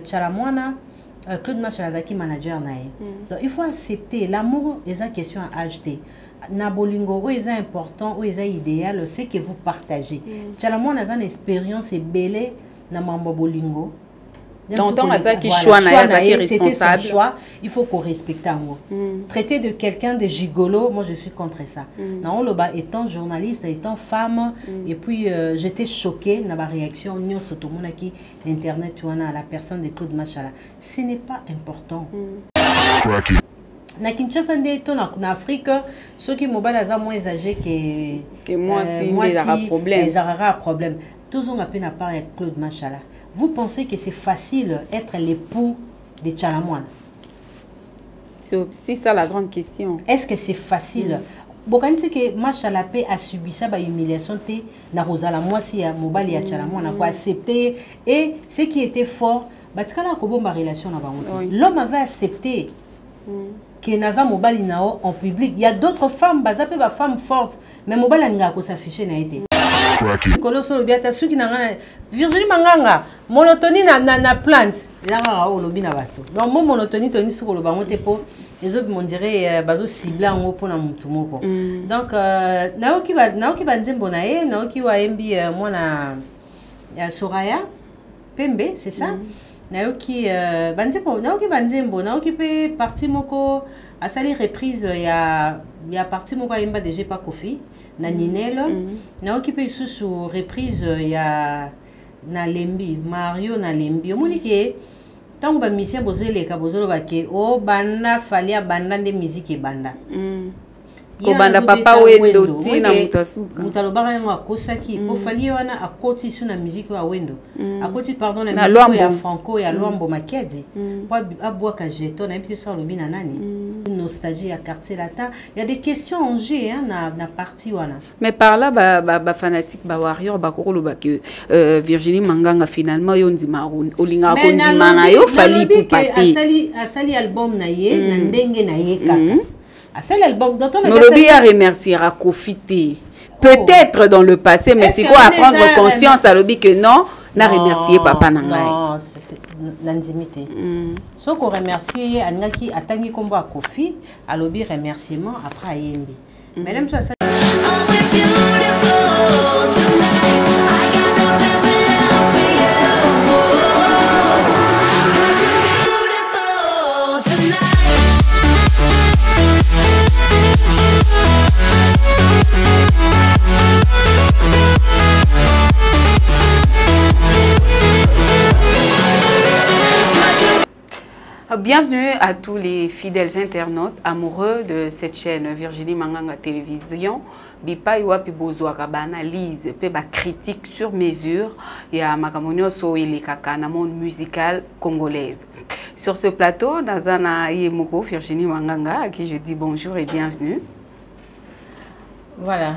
Chalamwana, Claude Machalazaki, manager nae. Donc il faut accepter l'amour est une question à acheter. Nabolingo est important, ou est idéal, c'est que vous partagez. Chalamwana a une expérience belle na mambo bolingo. Donc qui choix responsable. Choix, il faut qu'on respecte moi. Traiter de quelqu'un de gigolo, moi je suis contre ça. Non, étant journaliste, étant femme, et puis j'étais choquée dans ma réaction sur internet, tu vois, la personne de Claude Machala. Ce n'est pas important. Na Kinshasa en Afrique, ceux qui m'ont balayé moins âgés que moi, si ils auront problème. Toujours on a peine à part avec Claude Machala. Vous pensez que c'est facile d'être l'époux de Chalamwana? C'est ça la grande question. Est-ce que c'est facile? Bon, que Machala a subi ça, humiliation, na Rosala, moi si Mobali a Chalamwana, pour accepter. Et ce qui était fort, l'homme avait accepté que Naza Mobali nao en public. Il y a d'autres femmes, femmes fortes, mais Mobali n'a pas s'afficher n'a été. Virginie Manganga, monotonie na plante. Donc, mon monotonie, les autres m'ont dirait bazo ciblé en haut pour na mutumoko. Donc, naoki banzembo na e, naoki wa mbi moi na Soraya Pembe, c'est ça? Naoki banzembo, naoki pe parti moko à sali reprise ya parti moko yemba déjà pas Kofi. Na Ninelo, na occupé sous reprise ya na Lembi, Mario na Lembi. Monique, tant que musicien bozele kabozolo bake, o banda falia banda de musique banda. Ko banda papa wendo tina mutasuka. Mutalobara yango akosaki, po fali wana akoti suna musique wa wendo. Akoti pardon la musique ya Franco ya Luambo Makedi. Po abwa ka jeton na petit soir lobi na nani. Nostalgie à quartier latin. Il y a des questions en jeu hein na partie wana. Mais par là ba fanatique ba warrior ba kokolo ba que Virginie Manganga finalement yo ndima olinga ko ndima na yo fali pour pati. Asali album na ye na ndenge na ye kaka. Asali album dont on a remercier à Kofité. Peut-être dans le passé mais c'est quoi à prendre conscience à l'obi que non. Na remercier papa nangai. Non, c'est l'intimité. Ce qu'on remercie Anaki atangi kombo a Kofi, a lobby remerciement après Ayembi. Mais même ça Bienvenue à tous les fidèles internautes amoureux de cette chaîne Virginie Manganga Télévision. Bipa iwapi bozwaka ba analyse pe ba critique sur mesure ya makamonyo so elekaka na monde musical congolaise. Sur ce plateau, Nazana Yemoko Virginie Manganga à qui je dis bonjour et bienvenue. Voilà,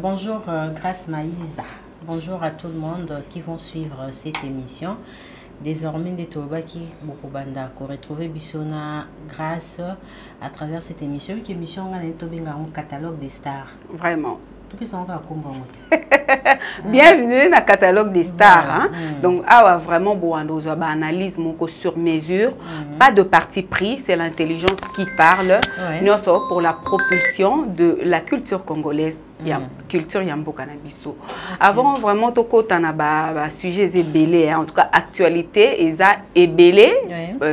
bonjour Grâce Maïsa. Bonjour à tout le monde qui vont suivre cette émission. Désormais, des Tolobaki Bokobanda, qu'on retrouve Bissona grâce à travers cette émission, qui est émission un catalogue des stars. Vraiment. Bienvenue dans le catalogue des stars. Hein? Donc, vraiment, bon, analyse sur mesure. Pas de parti pris, c'est l'intelligence qui parle. Nous sommes pour la propulsion de la culture congolaise. Culture Yambo Cannabiso. Avant, vraiment, toko tanaba sujet ébélé, en tout cas, actualité, eza ébélé,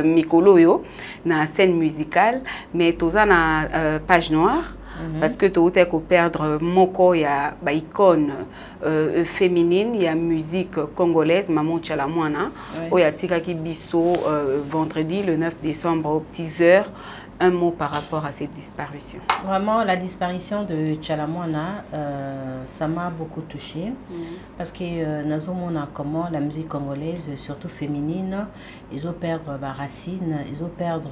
Mikolo yo, na scène musicale, mais toza na page noire. Parce que tu as perdre moko ya ba icône féminine, il y a musique congolaise Maman Chalamwana o ya tika ki biso vendredi le 9 décembre aux petites heures. Un mot par rapport à cette disparition. Vraiment, la disparition de Chalamwana, ça m'a beaucoup touchée. Parce que nous avons comment la musique congolaise, surtout féminine, ils ont perdu la racine, ils ont perdu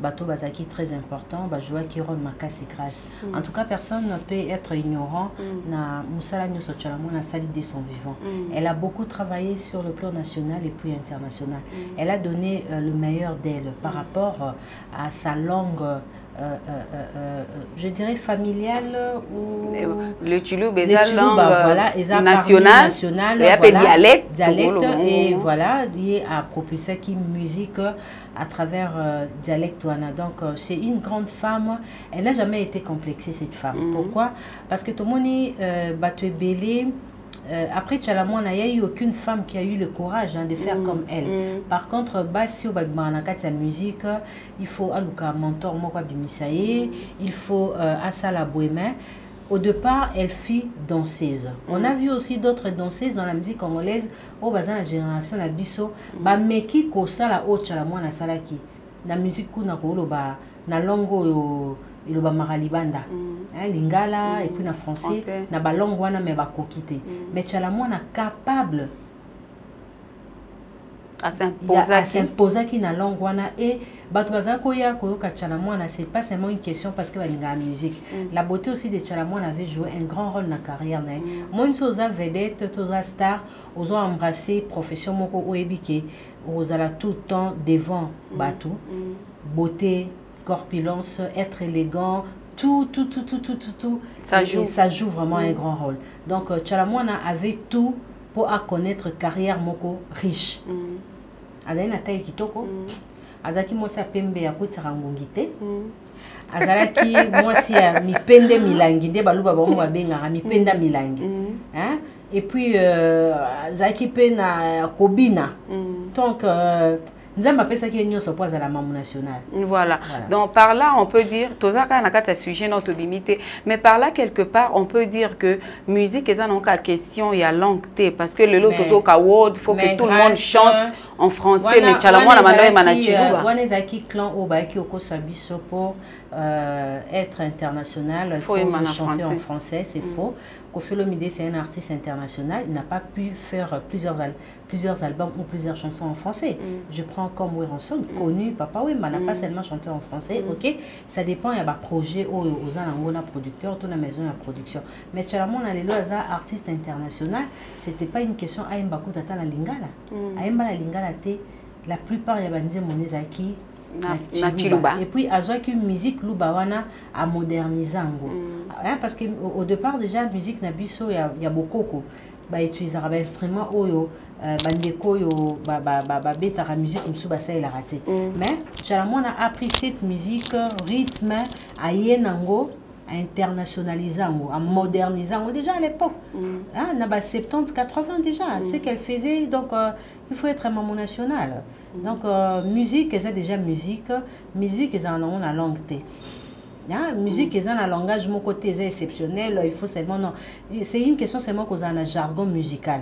bateau bazaki très important, joie qui rend ma casse grâce. En tout cas, personne ne peut être ignorant. Na Moussala Nyoso Chalamwana sali de son vivant. Elle a beaucoup travaillé sur le plan national et puis international. Elle a donné le meilleur d'elle par rapport à sa langue je dirais familiale ou le Tchilou, les langues voilà, nationales, dialecte et voilà, lié à propulser qui musique à travers dialecte. Donc c'est une grande femme, elle n'a jamais été complexée cette femme. Pourquoi? Parce que tout le monde est battu belé. Après Tchalamouana, il n'y a eu aucune femme qui a eu le courage de faire comme elle. Par contre, si on a la musique, il faut un mentor, il faut Asala Bouémen. Au départ, elle fut danseuse. On a vu aussi d'autres danseuses dans la musique congolaise au bas de la génération la biso, mais qui kosa la haute Tchalamouana salaki. La musique na longo il y a maralibanda lingala et puis na français na balongo wana me bakokité mais Tchalamouana capable à s'imposer qui na langue wana et bato bazaka koya koyoka Tchalamouana c'est pas seulement une question parce que balinga la musique la beauté aussi de Tchalamouana avait joué un grand rôle dans la carrière na moi soza vedette toza star ozo embrasser profession moko oebike ozala tout le temps devant bato beauté corpulence, être élégant, tout. Ça joue vraiment un grand rôle. Donc, Tchalamouana avait tout pour connaître carrière moko riche. Azali na taille kitoko. Azaki mosi pembe ya kutira ngongite. Azalaki mosi ya mipende milangi nde baluba bango babenga mipenda milangi. Hein? Et puis azaki pe na kobina. Donc voilà. Donc par là on peut dire tozaka na kata sujet notre limité mais par là quelque part on peut dire que musique est en question il y a langue T parce que le lot tozoka word faut que tout le monde chante en français mais Tchalamouana manoy manachiluba wanezaki clan obaki okosabiso pour être international il faut chanter en français c'est faux. Koffi Olomide c'est un artiste international, il n'a pas pu faire plusieurs albums ou plusieurs chansons en français. Je prends comme Weranson, connu, Papa Wemba n'a pas seulement chanté en français, ok. Ça dépend, il y a des projets aux anangona producteurs, toute la maison de production. Mais Tchalamouana lelo aza artiste international, c'était pas une question à Mbaku tata la lingala. À Mba la lingala te, la plupart y a bandé monezaki. Et puis azwaki musique lubawana à moderniser parce que au départ déjà musique na biso y a beaucoup ba utiliser ba instrument oyo bandeko yo ba betara musique musu ba ça il a raté mais Tchalamouana a appris cette musique rythme à yenango à internationaliser à moderniser déjà à l'époque on a 70 80 déjà c'est qu'elle faisait donc il faut être un maman national. Donc, musique, c'est déjà musique, c'est en langue T. Musique, c'est un langage, mon côté est exceptionnel, il faut seulement, non. C'est une question seulement qu'on a un jargon musical.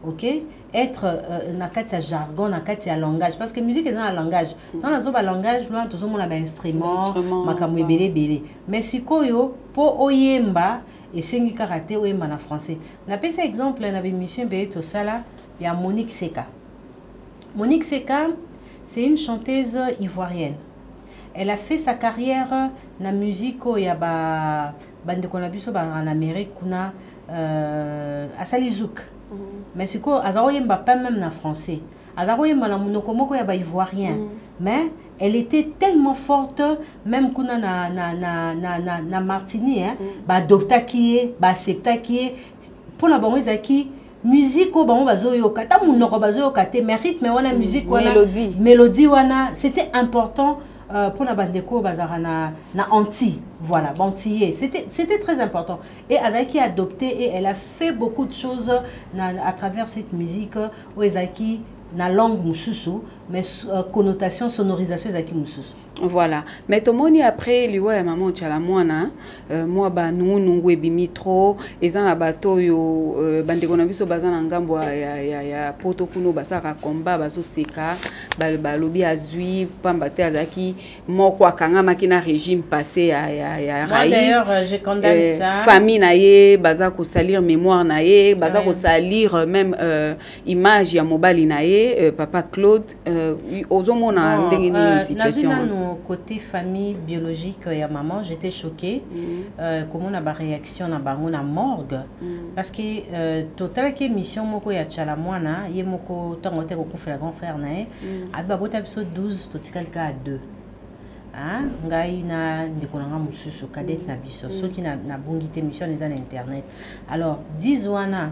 Ok? Être un jargon, un langage. Parce que musique est un langage. Dans le langage, nous avons un instrument, mais si koyo, pour oyemba, et c'est karaté oyemba en français. On a pris exemple, on avait mission Béto Sala, il y a Monique Seka. Monique Seka, c'est une chanteuse ivoirienne. Elle a fait sa carrière dans la musique il y a en Amérique, à Salizouk. Mais c'est quoi, elle pas même en français. Elle est ivoirien. Mais elle était tellement forte, même qu'on a na Martini, adopta qui est, accepta qui est, pour la bonne qui musique au bon bazoyo kata munoko bazoyo kate mais rythme wana musique wana mélodie wana c'était important pour la bandeko bazara na anti voilà bantier c'était très important et Azaki a adopté et elle a fait beaucoup de choses à travers cette musique où Azaki na langue mususu mais connotation sonorisation Azaki mususu. Voilà. Mais tout le monde après, liwa ya maman Tchalamouana, moi ba nous webimitro, ezan la bateau yo bandeko na biso bazana ngambo ya poto kuno basaka komba baso seka, ba lobi azui pambate azaki moko akanga makina régime passé ya raïs. D'ailleurs, je condamne ça. Famille na ye, baza ko salir mémoire na ye, baza ko salir même image ya mobali na ye, papa Claude ozomona ndenge ni situation. Côté famille biologique ya maman j'étais choquée comment on a réaction na bango na morgue parce que total qui mission moko ya Tchalamouana ye moko tango te ko la grand frère na abi babota biso 12 totikal ka 2 ngai na ndekonanga mususu cadet na biso soki na bungite mission les internet alors 10 wana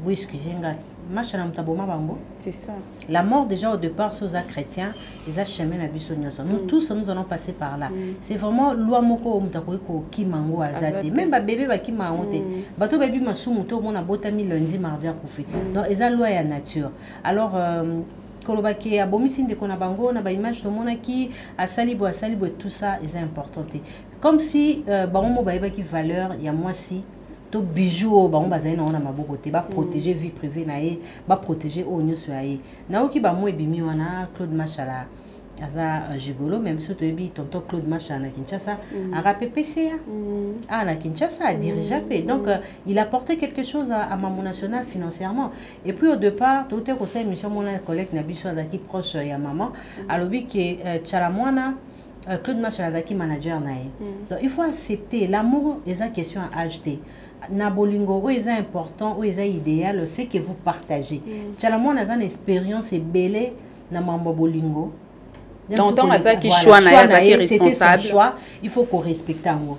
vous excusez nga machala mutaboma bango c'est ça la mort déjà au départ sous un chrétien les a chemin na biso nyoso nous tous nous allons passer par là c'est vraiment loi moko mutako ko kimango azate même ba bébé ba kimango te bato baby masumu to mona botami lundi mardi a kufi donc eza loi ya nature alors kolobaki abomisi ndeko na bango na ba image to mona ki asalibo et tout ça est important comme si bango ba yeba ki valeur ya moi si to bijoux ba on bazali na ona maboko te ba protéger vie privée na ye ba protéger o nyoso ya ye na oki ba mo ebimi wana Claude Machala aza gigolo même so to ebi tonton Claude Machala na Kinshasa a rapPPC na Kinshasa a dirigé donc il a apporté quelque chose à Maman National financièrement et puis au départ tout est conseil mission mon collègue na biso azaki proche ya maman alobi que Chalamwana Claude Machala azaki manager na ye donc il faut accepter l'amour est une question à acheter na bolingo est important ou est idéal c'est que vous partagez Chalamon a une expérience belé na mambo bolingo donc tant ça qui choix na yazaki responsable choix il faut qu'on respecte amour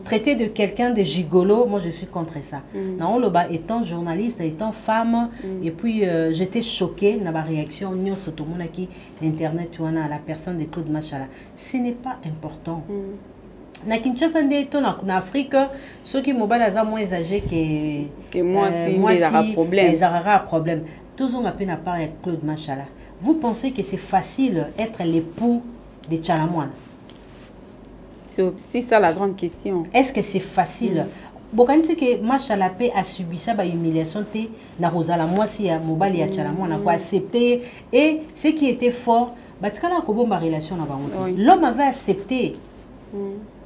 traiter de quelqu'un de gigolo moi je suis contre ça na loba étant journaliste étant femme et puis j'étais choquée na ba réaction nyoso to monaki internet wana à la personne de Claude Machala ce n'est pas important na Kinshasa ndeto na Afrique ceux qui mobile aza moins âgé que moi si des problème toujours on appelle à part avec Claude Machala vous pensez que c'est facile être l'époux de Chalamwana c'est aussi ça la grande question est-ce que c'est facile bokanisi que Machala a subi ça ba humiliation te na Rosala moi si ya mobile ya Chalamwana pour accepter et ce qui était fort batikala ko bomba relation na bango l'homme avait accepté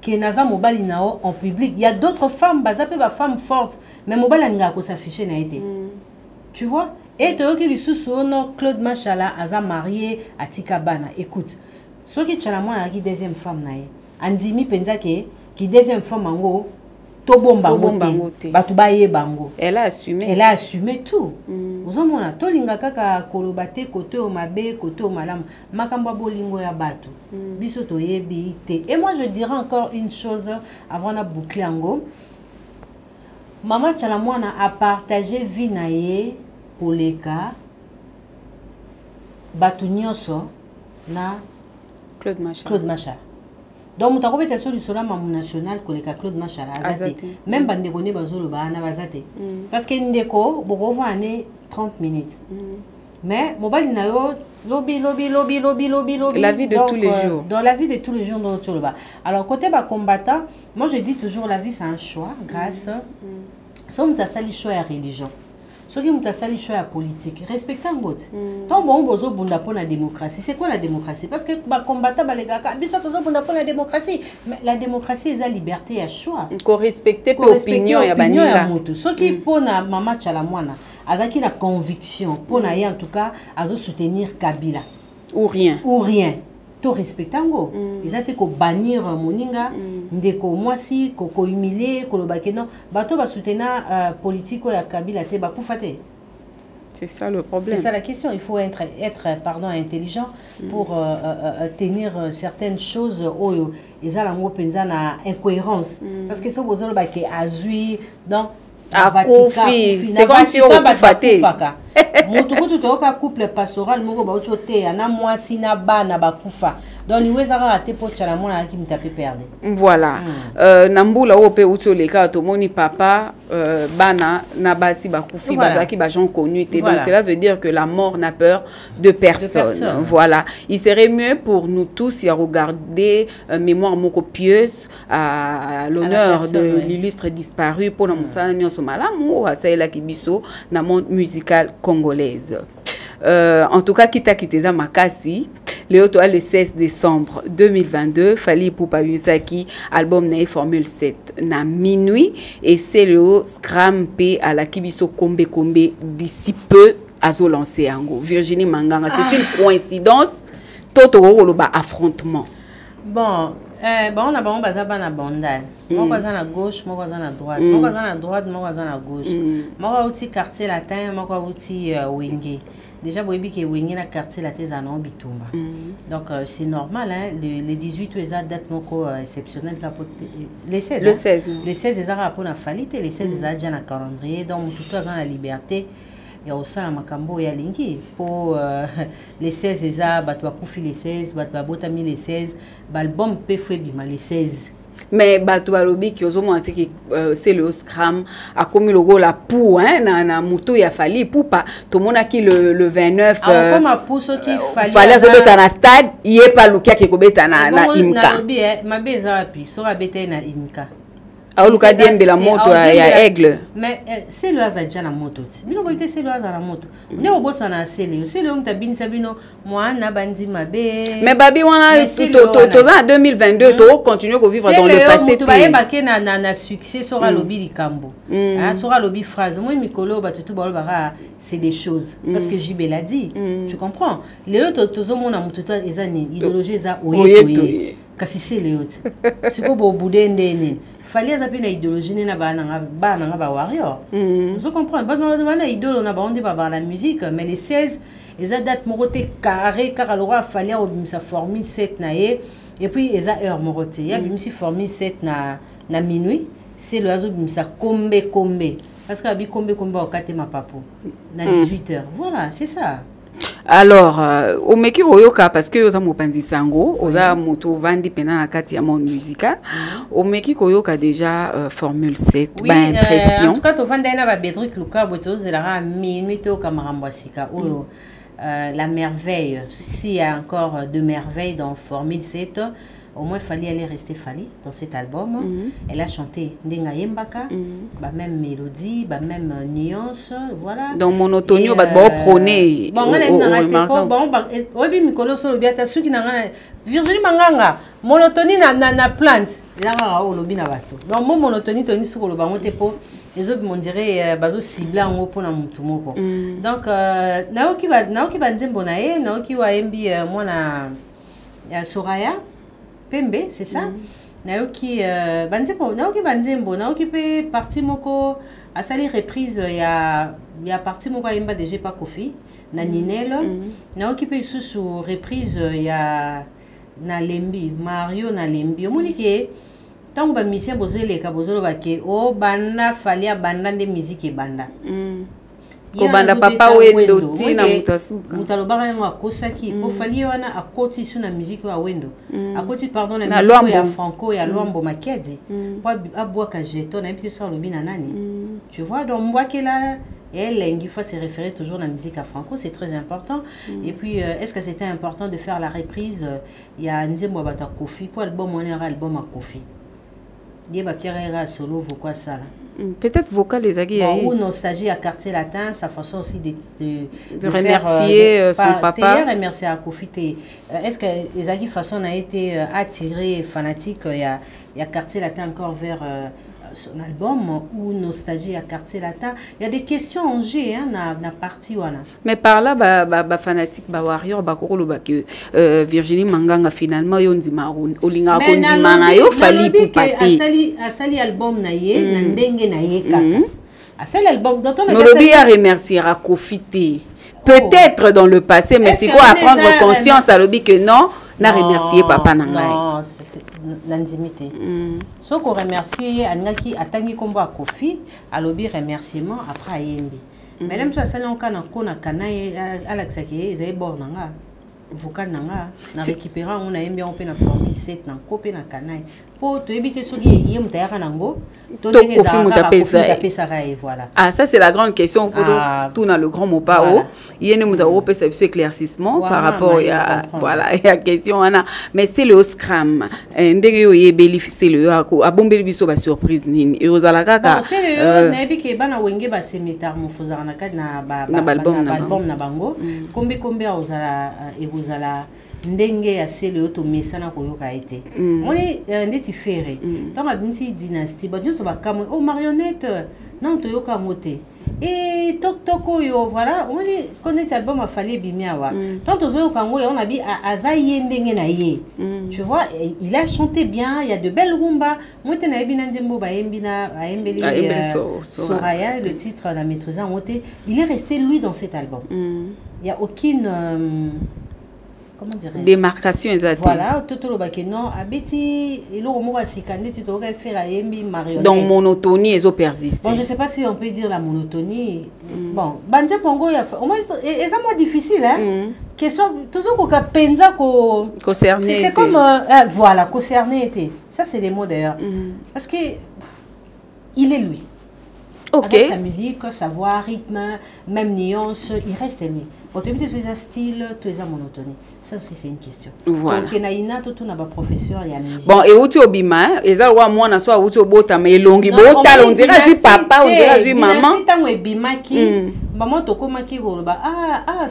que naza mobali nao en public il y a d'autres femmes bazape ba femmes fortes mais mobali nga ko s'afficher na été tu vois et to ki lisusu no Claude Machala aza marié à Tikabana écoute ce qui Chalamwana ki deuxième femme na ye andimi penza ki deuxième femme ngo to bomba ngote batu baye bango elle a assumé tout ozomona to linga kaka kolobate côté o mabe côté o malam makambo bolingo ya batu biso to yebi te et moi je dirais encore une chose avant na boucler ngo Maman Chalamwana a partagé vie na ye koleka batu nyonso na Claude Machala donc mutako beta solution Maman National koleka Claude Machala azate même bande kone bazolo bana bazate parce que ndeko boko vane 30 minutes mais mobile na yo lobby la vie de tous les jours dans la vie de tous les jours dans le bas alors côté ba combattant moi je dis toujours la vie c'est un choix grâce so mutasali choix ya religion so qui mutasali choix ya politique respectant God tant bon bozo bunda pour la démocratie c'est quoi la démocratie parce que ba combattant ba les gars biso tozo bunda pour la démocratie mais la démocratie c'est la liberté à choix ko respecter pe opinion ya baninga so qui pona Maman Chalamwana azaki la conviction pour na en tout cas azo soutenir Kabila ou rien to respectango ils ont été ko bannir moninga ndeko moi si ko humilier ko lobake non bato ba soutenir politique ya Kabila te ba kufate c'est ça le problème c'est ça la question il faut être intelligent pour tenir certaines choses oyo ezala ngo penza na incohérence parce que so bozolo ba ke azui donc c'est comme si on faté mutukutu toka couple pastoral moko ba ochote na mwasi na bana bakufa donc liweza raté pour Chalamwana qui m'a perdu voilà nambula ope utoleka tomoni papa bana na basi bakufi bazaki ba gens connus donc cela veut dire que la mort n'a peur de personne voilà il serait mieux pour nous tous y regarder mémoire moko pieuse à l'honneur de l'illustre disparu pour musala nyonso malamu asaela kibiso na monde musical congolaise en tout cas Kitakiteza Makasi le 16 décembre 2022 Fally Ipupa Misaki album na Formule 7 na minuit et c'est le Scram P à la Kibiso Kombe d'ici peu à zo lancer ango Virginie Manganga c'est une coïncidence toto lo ba affrontement bon Bon, on a bon bazar bana bandal. Moi quoi à gauche, moi quoi à droite. Moi quoi à droite, moi quoi à gauche. Moi quoi outil quartier latin, moi quoi outil wingé. Déjà boyebi que wingé na quartier latin za non bitumba. Donc c'est normal hein, les 18 les date moko exceptionnel les 16. Le 16. Les 16 les a pour na falité, les 16 les a déjà na calendrier donc tout dans la liberté. Et au sein de Makambo et Alingi pour les 16 les a battu les 16 battu botami les 16 l'album peut bima les 16 mais battu balobi qui ozo monter que c'est le scram a commis logo la pou hein na moto ya fali pou pas tout le monde qui le 29 comme a pou ce qui fallait azobeta na stade il est pas lukia qui kobeta na imka ma beza pi sera beta na imka a luka diembe la moto ya aigle mais c'est le hasard déjà na moto bino ko c'est le hasard na moto ne obosa na c'est le on tabini sabino moi na bandi mabe mais babi wana to en 2022 to continuer ko vivre dans le passé to ba yebake na succès sera lobi likambo hein sera lobi phrase moi mikolo ba tout ba ba c'est des choses parce que JB l'a dit tu comprends les autres tozo mona moto to ezani idéologie za oyeto kasi c'est les autres c'est ko bo budende fallait zapper na idéologie na ba warrior vous comprenez pas na idéologie na ba on dit pas la musique mais les 16 les dates moroté carré car alors fallait sa formule 7 naé et puis les heure moroté ya bimsi formule 7 na minuit c'est le azo bimsa kombe parce que abi kombe au kate ma papo na 18h voilà c'est ça. Alors au meki oyoka parce que oza mopanzi sango oza moto vandi pena na kati ya monde musical au meki oyoka déjà formule 7 ba impression en tout cas to vanda na ba Bédric Luka boto zela minuit to kamarambo sika oyo la merveille s'il y a encore de merveilles dans formule 7 au moins fallait aller rester Fally dans cet album. Elle a chanté Ndenga Yembaka, même mélodie, même nuance, voilà. Donc monotonie, on va prôner. Bon, on a bon, obi mikolo solo biata suki na Virginie Manganga, monotonie na plante. Là on lobi na bato. Donc mon monotonie toni suko lo bango te po les autres m'ont dirait bazo cibla en pour na mutu moko. Donc naoki ba nzembo na ye, naoki wa embi moi na Soraya Pembe, c'est ça. Naoki banzembo, naoki pe parti moko a sali reprise ya parti moko imba déjà pas Kofi na Ninel. Naoki pe sous reprise ya na Lembi, Mario na Lembi. Omonike tant ba musicien bozele ka bozolo bake o banda falia banda de musique e banda. Ko banda papa wendo tina mutasuka mutalobaka yango akosaki po fali wana akoti su na musique wa wendo akoti pardon na musique ya franco ya Lwambo Makedi po abwaka jeton na biti so lobi na nani tu vois donc mbwakela elle il faut se référer toujours à la musique à franco c'est très important et puis est-ce que c'était important de faire la reprise il y a Nzembo Bata Kofi pour album on era album à Kofi il y a Pierre solo pourquoi ça là. Peut-être vocal les agis ou nostalgie à quartier latin sa façon aussi de remercier son papa remercier à Kofi est-ce que les agis façon a été attiré fanatique il y a quartier latin encore vers son album ou nostalgie à quartier latin il y a des questions en jeu hein na partie wana mais par là ba fanatique ba warrior ba kokolo ba que Virginie Manganga finalement yo ndima olinga ko ndima na yo fali pour pati asali album na ye na ndenge na ye kaka asali album dont on a remercier à Kofi peut-être dans le passé mais c'est quoi à prendre conscience à l'obi que non na remercier papa nangai non c'est l'intimité ce qu'on remercier anaki atangi kombo a Kofi a lobi remerciement après ayembi mais même ça ça on kana kona kanaye alaxaki ezai bornanga vocal nanga na récupérer on a yembi on peut na formule 7 na kopé na kanaye pour te éviter ce qui est mutayaka nango to Kofi mutapesa voilà ah ça c'est la grande question faut tout dans le grand mot pas haut il y a une mutapesa éclaircissement par rapport à voilà la question ana mais c'est le scram ndenge yo yebeli c'est le a bombeli biso ba surprise nini et ozala kaka c'est le nebi ke bana wenge ba se métamorphose na kad na album na bango kombe ozala ozala ndenge ya sele oto mesana koyoka été moni ndeti fere tant abinti dynastie ba nyoso ba kamwe o marionnette non toyoka moté et tok toko yo voilà on dit ce qu'on est album a fallu bimiawa tant aux autres quand on a dit azaye ndenge na ye tu vois il a chanté bien il y a de belles rumba moi tena ebina nzembo ba embina a embeli Soraya le titre la maîtrisant moté il est resté lui dans cet album il y a aucune comment dire démarcation exacte voilà totolo bake non abeti eloko moko asikande ti to ka faire yembi marionnette donc monotonie ezo persister bon je sais pas si on peut dire la monotonie bon bande pongo ya au moins et ça moi difficile hein question toujours ko ka penza ko concerné c'est comme voilà concerné était ça c'est les mots d'ailleurs parce que il est lui avec sa musique sa voix rythme même nuance il reste lui. Quand tu as un style, tu as une monotonie. Ça aussi, c'est une question. Voilà. Donc, il y a un professeur, il y a musique. Bon, et où tu es obima, et ça, moi, on a soit où tu es bota, mais longi bota, on dirait du papa, on dirait du maman. Si tu as obima qui, maman, tu as qui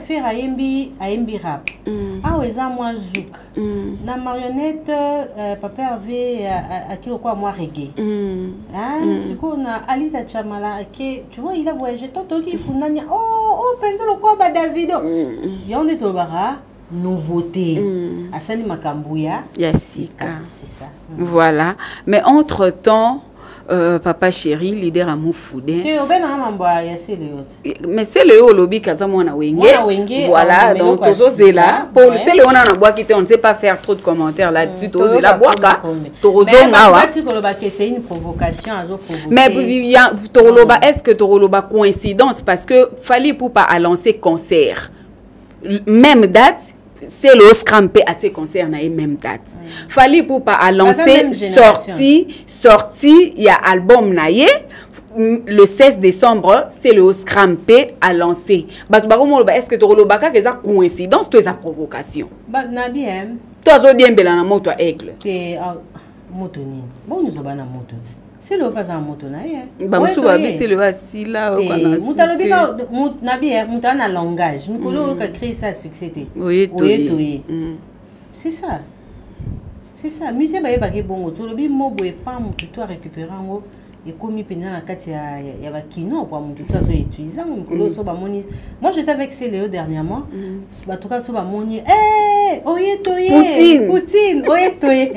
faire à rap. Ah, oui, ça, moi, zouk. La marionnette, papa avait à qui quoi, moi, reggae. Ah, c'est qu'on a Alisa Chamala, tu vois, il a voyagé tant qu'il faut nani. Oh, pendant le quoi, David. Il y a un bara nouveauté. Asani Makambouya. Yassika. C'est ça. Voilà. Mais entre-temps, papa chéri, leader à Moufoudin. Mais c'est le haut lobby Kazamona Wenge. Voilà, donc Tozo Zela. Pour c'est le on a bois qui on ne sait pas faire trop de commentaires là-dessus. Tozo Zela Boaka. Tozo Ngawa. C'est une provocation. Mais Toroloba, est-ce que Toroloba coïncidence parce que fallait pour pas à lancer concert. Même date. C'est le scrampé à tes concerts na même date. Fallait pour pas à lancer sorti il y a album naie le 16 décembre c'est le scrampé à lancer. Est-ce que tu relobaka que ça coïncidence ou ça provocation? Bah na bien. Toi zo bien bela na moto aigle. Te motoni. Bon nous obana moto. C'est le pas en moto na ye. Ba musu ba bisi le assis là au kana. Mutalobika na mutana langage. Nikolo ka créer ça succès. Oui. C'est ça. C'est ça. Musée ba yeba ke bongo. Tolobi mobo e pas mu plutôt récupérer ngo et comme pena na kati ya ba kino pour mu plutôt so utiliser nikolo so ba moni. Moi j'étais avec Céléo dernièrement. Ba to ka so ba moni. Oye Poutine. Oye toye.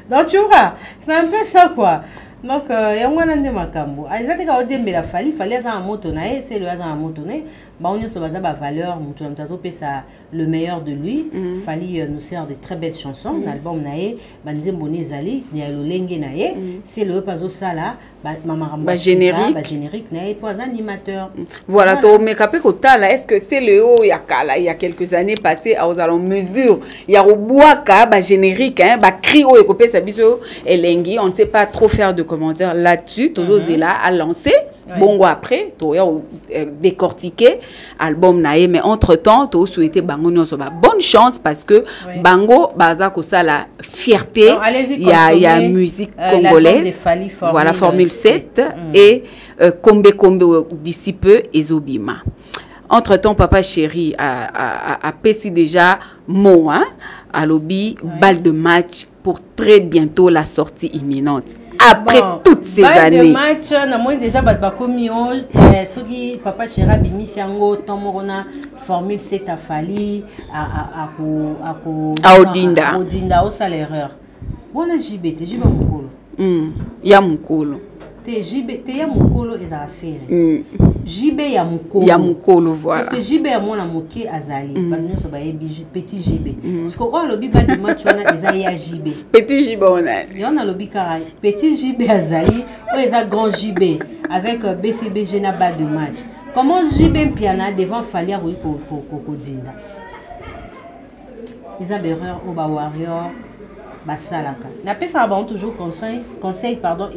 Donc tu vois, c'est un peu ça quoi. Donc, il y a un de makambo. Exactement, quand on dit fallait avoir un moto nae, c'est le hasard un moto nae. Bah on y se base à valeur, le meilleur de lui. Fallait nous sert de très belles chansons. L'album nae, bandim bonnet zali, ni a le lengue nae. C'est le pas au sala, bah générique nae, pas animateur. Voilà, to me capé kota là. Est-ce que c'est le haut il y a quelques années passées aux allons mesure. Il y a au bois bah générique, hein, bah cri au écopé sa biso et lengue. On ne sait pas trop faire de commentaires là-dessus. Toujours là à lancer. Bongo après, tu as décortiqué album nae, mais entre-temps, tu as souhaité Bango Nyosoba. Bonne chance parce que Bango, baza kosa la fierté, il y a musique congolaise, voilà, Formule 7 et Kombe Kombe d'ici peu, Ezobima. Entre-temps, papa chéri a pessi déjà mot, hein, à lobby, balle de match pour très bientôt la sortie imminente. Après toutes ces années. Balle de match, on a déjà batbakomi ceux qui papa chéri bimi siango tomorona formule 7 a fali à Odinda au salaire. Bon JB, te JB mukolo. Ya mukolo. Te ya mukolo est à faire. JB ya mukolo. Ya mukolo voilà. Parce que JB a mon amoké azali. Petit JB. Parce que on lobby pas de match on a des ya JB. Petit JB on a. Et on a lobby caray. Petit JB azali. On les a grand JB avec BCB Gena bas de match. Comment JB piana devant Falia oui pour Dinda. Ils ont erreur au Warrior. Basalaka. La personne a toujours conseil pardon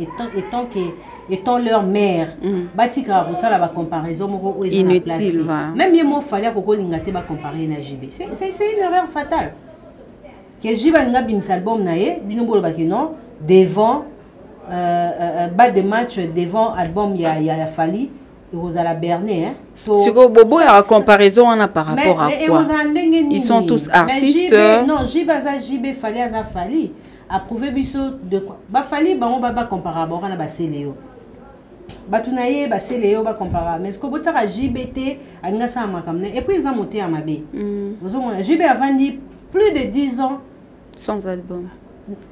étant leur mère. Batika ça la comparaison inutile. Même il fallait que lingate ba comparer na JB. C'est une erreur fatale. Que JB nga bim album nae bino bolo ba non devant bas de match devant album il y a Fali Rosala Bernet hein. Sur Bobo et la comparaison on a par rapport à quoi? Ils sont tous artistes. Non, JB fallait à Fali. Approuver biso de quoi? Ba Fali ba on va comparer à Céléo. batunaye ba Léo ba compara mais ce que botaka JBT alinga sa makamne et puis ils ont monté à Mabé vous avez JB a vendu plus de 10 ans sans album.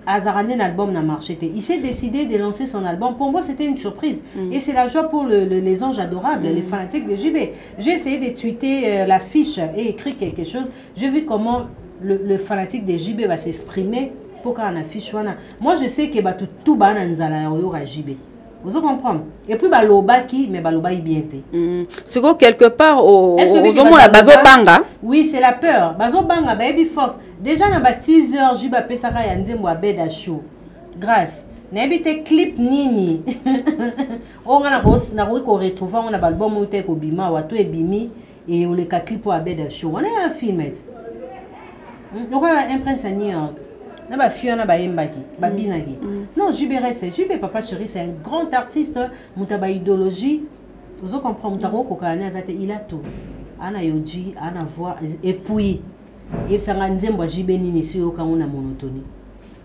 Azarane un album n'a marché. Il s'est décidé de lancer son album. Pour moi, c'était une surprise. Et c'est la joie pour les anges adorables, les fanatiques de JB. J'ai essayé de tweeter l'affiche et écrire quelque chose. J'ai vu comment le fanatique de JB va s'exprimer pour qu'on affiche. Moi, je sais que tout va dans JB. Vous comprenez? Et puis, mais Baloba est bien. C'est quelque part au Bazo Banga. Oui, c'est la peur. Bazo Banga, baby force. Déjà, on a teaser, Juba Pesaka Yanzembo à Beda Show. Grâce. N'habite clip nini. On a retrouvé un album où on Bima, ou et Bimi, et on a un clip à Beda Show. On a un film. On a un prince à New York. Non, JB reste. JB Papa Chéri, c'est un grand artiste. Moutaba idéologie. Vous comprenez, il a tout. Ana yoji, ana voix. Et puis, il y a un JB nini si on a monotonie.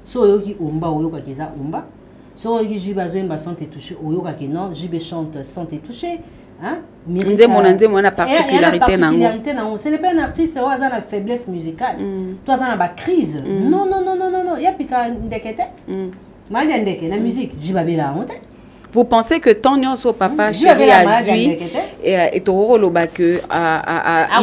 So yoki umba, oyoka kiza umba. So yoki JB azoemba sans te toucher, oyoka ki non, JB chante sans te toucher. Hein? Une particularité. Ce n'est pas un artiste qui a une faiblesse musicale. Toi, tu as une crise. Non. Il y a pas de la musique. Vous pensez que tant que Papa Chéri a dit il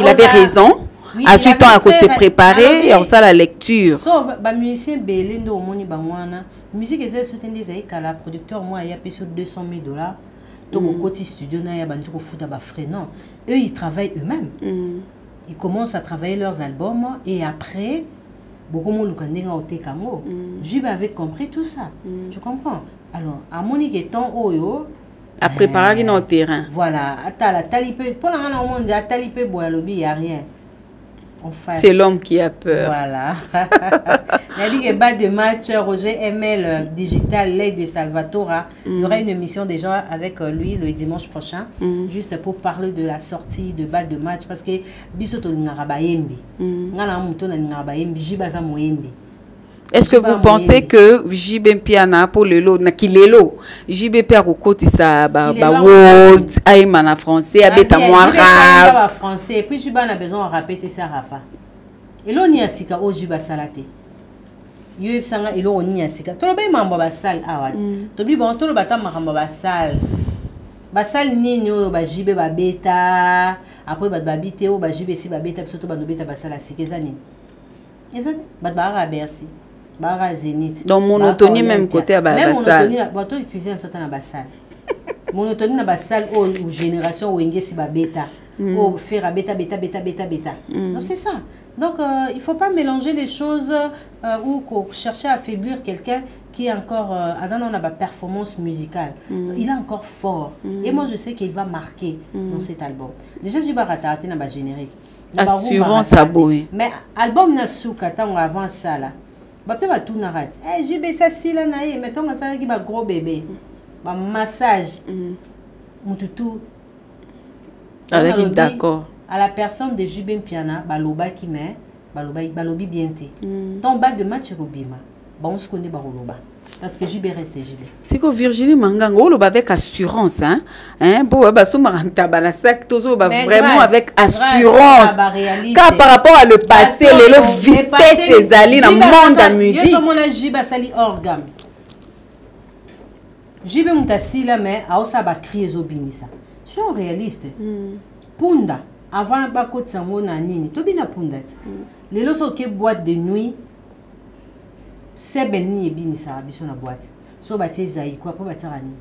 avait raison, à suite temps à se préparer et en ça la lecture. Sauf les musiciens Belindo Moni Bangwana, musique est soutenue des la producteur moi il y a payé $200,000. Donc au côté studio na ya bantu ko futa ba frais non. Eux ils travaillent eux-mêmes. Ils commencent à travailler leurs albums et après beaucoup de gens JB avait compris tout ça. Tu comprends? Alors, à Monique et ton Oyo, à préparer notre terrain. Voilà, à la talipé, pour la monde, à talipé, il n'y a rien. C'est l'homme qui a peur. Voilà. Il y a pas de match, Roger ML Digital, l'aide de Salvatore. Il y aura une émission déjà avec lui le dimanche prochain, juste pour parler de la sortie de balle de match. Parce que Bisoto Ngarabayembi. Est-ce que vous pensez que JB Piana pour le lot, Nakilelo, JB Pia Kokoti sa world, aïmana français, abeta moi rap. Français, et puis JB a besoin de répéter ça rafa. Et l'on y a sika au JB salate. Yo sanga et l'on y a sika. Tout le monde m'a basal awat. Tout le monde tout le bata m'a basal. Basal nino ba JB ba beta. Après ba babité o ba JB si ba beta surtout ba no beta basal sika zani. Exact. Ba ba bercy. Donc monotonie même côté à Bassal. Monotonie utiliser un certain Bassal. Monotonie na Bassal ou génération ou engesi ba bêta. Ou faire bêta. Donc c'est ça. Donc il faut pas mélanger les choses ou chercher à affaiblir quelqu'un qui est encore on a performance musicale. Il est encore fort et moi je sais qu'il va marquer dans cet album. Déjà je vais rater na ba générique. Assurance à boy. Mais album na souka tant avant ça là. Peut-être tout n'arrête. JB ça si là naïe, mettons ça qui va gros bébé, bah massage, tout. Avec d'accord. À la personne de JB Piana, baloba qui met, balobi bien té. Ton bal de match robima, bah on se connaît baroloba. Parce que JB reste JB. C'est que Virginie Mangang, on le avec assurance, pour vraiment avec assurance. Car par rapport à le passé, les vitesse ses alliés dans le monde de la musique. Je suis JB sali orgam. JB mutasi là mais a osa ba crier zobinisa. Sois réaliste. Punda avant ba kotsango na nini, to bina punda. Les loso ke boîte de nuit. C'est Benny et Bini Sarabiso na boîte. So bâti Zaï, quoi, pour bâtir Annie.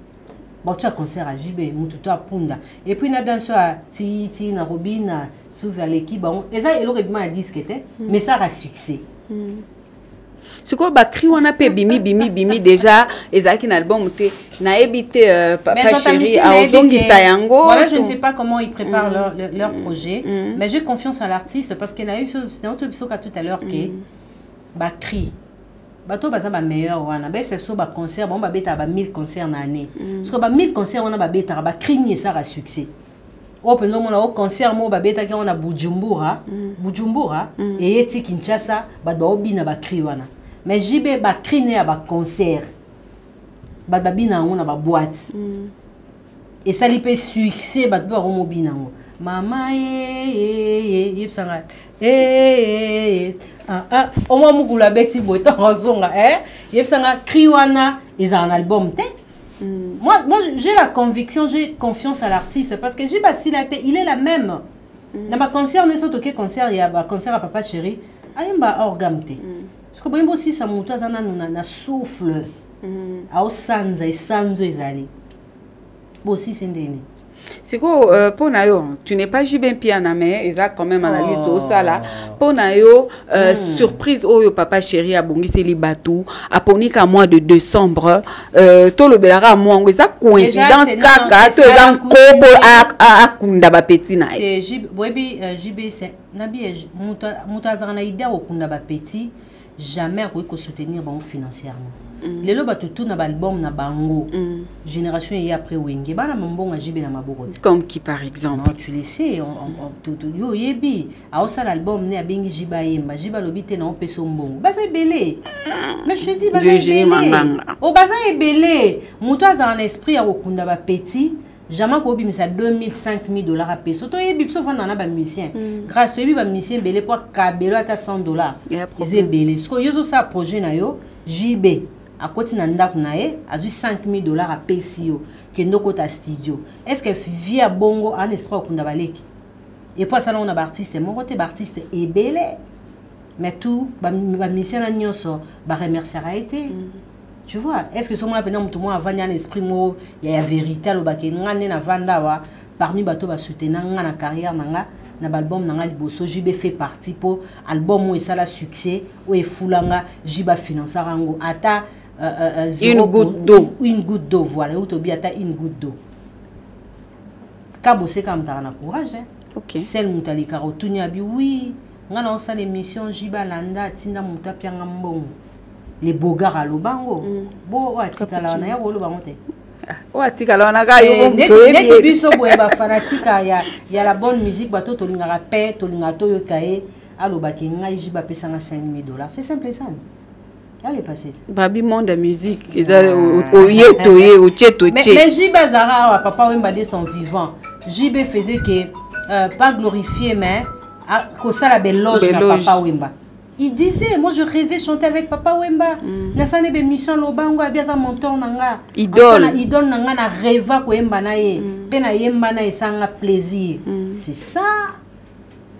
Bon, tu as concert à JB, Moututo à Punda. Et puis, na danse à Titi, na Robina, souvent l'équipe. Bon, et ça, il aurait bien dit ce qu'était, mais ça a succès. C'est quoi, bah, cri, on a fait bimi, déjà, et ça qui n'a album, n'a évité, Papa Chéri, à Ozongi Sayango. Voilà, je ne sais pas comment ils préparent leur projet, mais j'ai confiance en l'artiste parce qu'il a eu, c'était un truc tout à l'heure, qui bah, cri. Bato bazaba meilleur wana ba c'est so ba concert bon ba beta ba 1000 concerts na année parce que ba 1000 concerts on a ba beta ba crigner ça a succès au pendant mon au concert mo ba beta qui on a Bujumbura et eti Kinshasa ba obina ba cri wana mais JB ba crigner ba concert ba bina on a ba boîte et ça lui peut succès bato ba romobi nango mama yipsanga au moins mukula beti boto ngozonga yipsanga kriwana ils ont un album te. Moi j'ai la conviction, j'ai confiance à l'artiste parce que j'ai Basilate, il est la même. Dans ma concert, on est surtout que concert, il y a un concert à Papa Chéri, ayemba orgamte. Parce que bon aussi ça monte à na souffle, à sanza et sanzo ezali. Bon aussi c'est ndeni. C'est que pour Nayo, tu n'es pas JB Piana, mais ils ont quand même analyse tout ça là. Pour Nayo, surprise au Papa Chéri a bongi c'est libatou, a poni qu'à mois de décembre, tout le belara à moi, ça coïncidence kaka, tout ça kobo à kunda ba petit na. C'est JB c'est nabi mutazana idée au kunda ba petit, jamais qu'on soutenir bon financièrement. Les lois tout na album na bango génération et après wenge bana mbonga jibe na maboko comme qui par exemple non tu le sais tout yo yebi a ça l'album ne abengi jiba yemba jiba lobité na opeso mbongo baza belé mais je te dis baza belé o baza belé muto aza en esprit ya okunda ba petit jamais ko bimisa 2000 5000 dollars à peso to yebi so vanda na ba musicien grâce yebi ba musicien belé pour kabelo ata 100 dollars c'est belé parce que yo ça projet na yo JB à côté de ndako nae a 5000 dollars à PCO que ndoko ta studio est-ce que via bongo en espoir okunda baleki et puis ça on a artiste mon côté artiste est belé mais tout ba musicien na nyonso ba remercier a été tu vois est-ce que somo apena mutu mo avanya l'esprit mo ya vérité lo ba ke ngane na vanda wa parmi bato ba soutenir na carrière nanga na album nanga liboso JB fait partie pour album où ça la succès où est fulanga JB financer rango ata une goutte d'eau voilà ou tobi ata une goutte d'eau kabo c'est comme na courage OK celle mutali karotunya bi oui ngana osa l'émission JB landa tinda mutapia ngambongo les bogards à lobango bo atikala na ya lo bango te atikala na ka yo neti biso boye ba fanatique ya la bonne musique bato to lingara pe to lingato yo kae alobaki ngai JB pesanga 5000 dollars c'est simple ça. Allez passer. Babi monde de musique, au yetoye, au tcheto tché. Mais JB Zara, papa Wemba de son vivant. JB faisait que pas glorifier mais que ça la belle loge à papa Wemba. Il disait moi je rêvais chanter avec papa Wemba. Na sa nebe mission lobango bien ça monton nanga. Idole nanga na rêva ko Wemba na ye. Pe na Yemba na esanga plaisir. C'est ça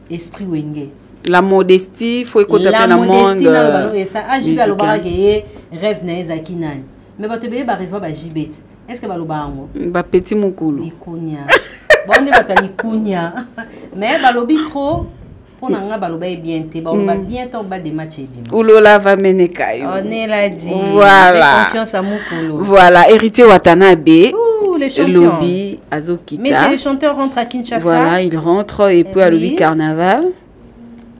esprit wenge. La modestie, il faut écouter la modestie et ça JB alobara que rêve na ezaki nani mais ba tebele ba rêve ba JB est-ce que ba lobango ba petit mukulu ikunya bonde batali kunya mais ba lobi trop pour nanga ba loba bien te ba loba bien to ba des matchs bien ulola va mener kayo on est là dit voilà confiance à mukulu voilà héritier Watanabe les champions lobby azokita mais si les chanteurs rentrent à Kinshasa voilà ils rentrent et puis à lobby carnaval.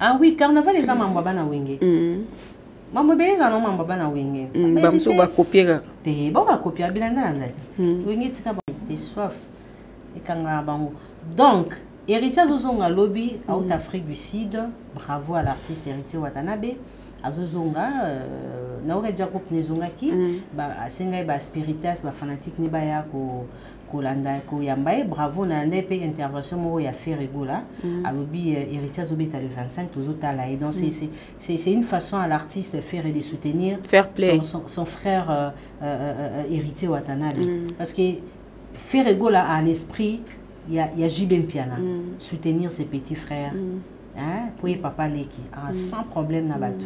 Ah oui, carnaval les amants bana wenge. Mambo bele na mambo bana wenge. Bamso ba copier ga. Te bon ba copier bilanda nanda. Wenge tika ba te soif. Et kanga bango. Donc, héritier zozonga lobby out Afrique du Sud. Bravo à l'artiste héritier Watanabe. Azozonga na oka dia groupe nezonga ki ba asenga ba spiritas ba fanatique ni ba ya ko kolanda ko yambaye bravo na ndep intervention mo ya faire rigola alobi héritier zobeta le 25 tozota la et donc c'est une façon à l'artiste faire et de soutenir son frère héritier Watanabe parce que faire rigola a un esprit il y a JB Piana soutenir ses petits frères. Hein pour papa leki sans problème na bato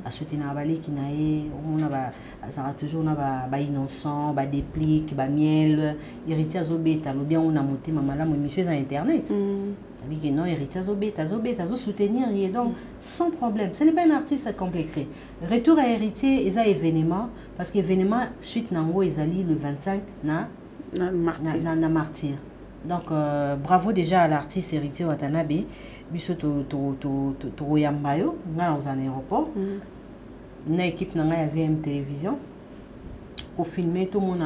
a soutenir ba leki na ye on a ça toujours na ba innocent ba déplique ba miel héritier zobeta lo bien on a monté mama la monsieur sur internet avec que non héritier zobeta zo soutenir et donc sans problème ce n'est pas un artiste complexé retour à héritier et ça événement parce que événement suite nango ezali le 25 na martyr. Donc bravo déjà à l'artiste héritier Watanabe. Biso to yambayo nga aux aéroport. Na équipe na nga VM télévision. Pour filmer tout mon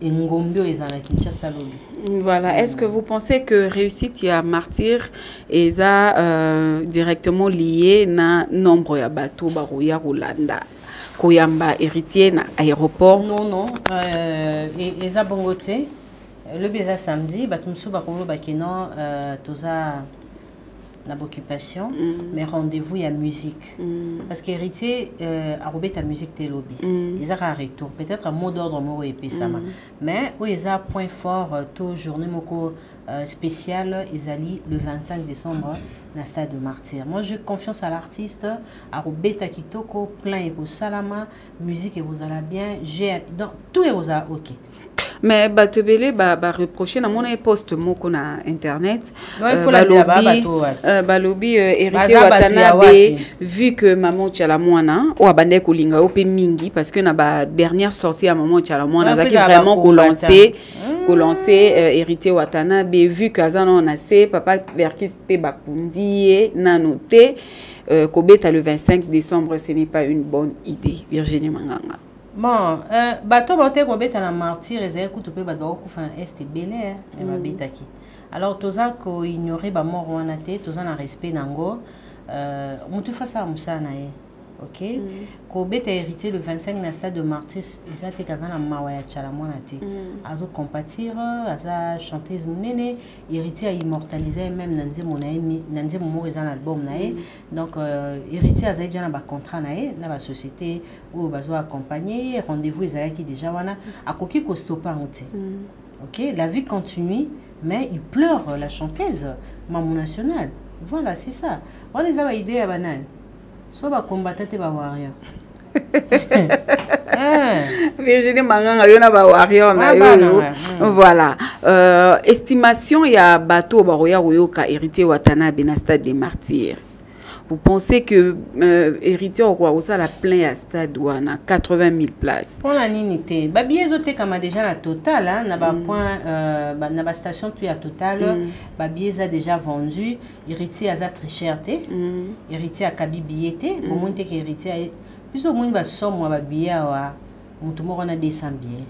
Ngombio et à Kinshasa lobby. Voilà, est-ce que vous pensez que réussite à martyr est directement lié na nombre ya bateau baroya Rolanda? Koyamba héritier na aéroport? Non et ça bongote. Le baiser samedi, batumsu bakolo bakeno toza na occupation, mais rendez-vous il y a musique. Parce qu'héritier a robé ta musique tes lobby. Ils ont un retour, peut-être un mot d'ordre mot épais ça. Mais où ils ont point fort tout journée moko spécial ils allient le 25 décembre dans le stade de Martyr. Moi j'ai confiance à l'artiste à robé ta kitoko plein et au salama musique et vous allez bien j'ai dans tout et vous a OK. Mais batebele reprocher na mon post moko na internet il faut la balobi héritier Watanabe vu que maman tchala mwana o abande ko linga o pe mingi parce que na ba dernière sortie à maman tchala mwana zaki vraiment ko lancer héritier Watanabe vu que azana on a c'est papa verkis pe bakundi na noté kobeta le 25 décembre ce n'est pas une bonne idée Virginie Manganga. Bon, bateau bateau qu'on bête à la martyre et c'est écoute peu bateau qu'on fait est belé et ma bête qui. Alors tous ça qu'on ignorait ba mort ou anaté tous ça na respect nango on te fait ça à Moussa nae. OK qu'on bête hérité le 25 na stade de Martyr ils a été quand na mawaya chala monaté azo compatir aza chanteuse munene hérité a immortalisé même nandi monaimi nandi mo mort un album nae donc hérité aza déjà na ba contrat nae na ba société où bazo accompagner rendez-vous ils allaient qui déjà wana akoki ko stopper onté. OK la vie continue mais il pleure la chanteuse maman nationale voilà c'est ça on les a idée à banane so ba combattre te ba warrior Virginie Manganga yona ba warrior na yo voilà estimation ya bateau ba roya ka héritier Watanabe na stade des Martyrs. Vous pensez que héritier quoi ça la plein à stade ou na 80 000 places pour la ninité ba billet zoté comme déjà la total hein na ba point na ba station tu à total ba billet a déjà vendu héritier a très cher té héritier a kabi billet té au moins que héritier plus au moins ba somme ba billet wa mutu mo na 200 billets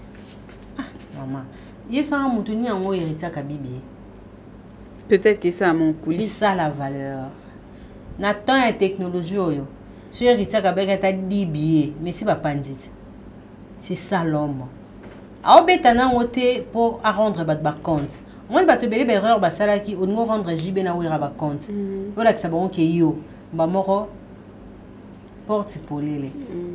ah maman il ça mutu ni en héritier a kabi billet peut-être que ça à mon coulis c'est ça la valeur. N'attend la technologie oyo. Sur héritier kabeka ta 10 billets, mais c'est pas pandit. C'est ça l'homme. A obetana ngote pour à rendre ba compte. Moi ba te belé erreur ba sala ki on rendre JB na wira ba compte. Ola que ça bon ke yo. Ba moro porte polele.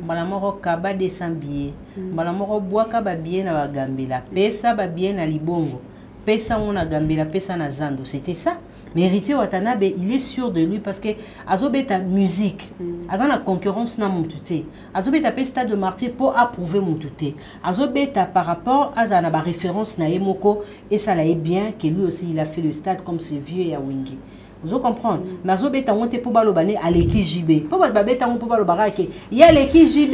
Ba moro kaba 200 billets. Ba moro boaka ba billet na ba gambela. Pesa ba billet na libongo. Pesa on gambela, pesa na zando. C'était ça. Mais héritier Watanabe, il est sûr de lui parce que azobeta musique, azana concurrence na mutute. Azobeta pe stade de Martyr pour approuver mutute. Azobeta par rapport à zana ba référence na Emoko et ça l'a bien que lui aussi il a fait le stade comme c'est vieux et à Wingi. Vous comprenez? Mais azobeta monte pour balobane à l'équipe JB. Pour babeta on pour balobara que il y a l'équipe JB,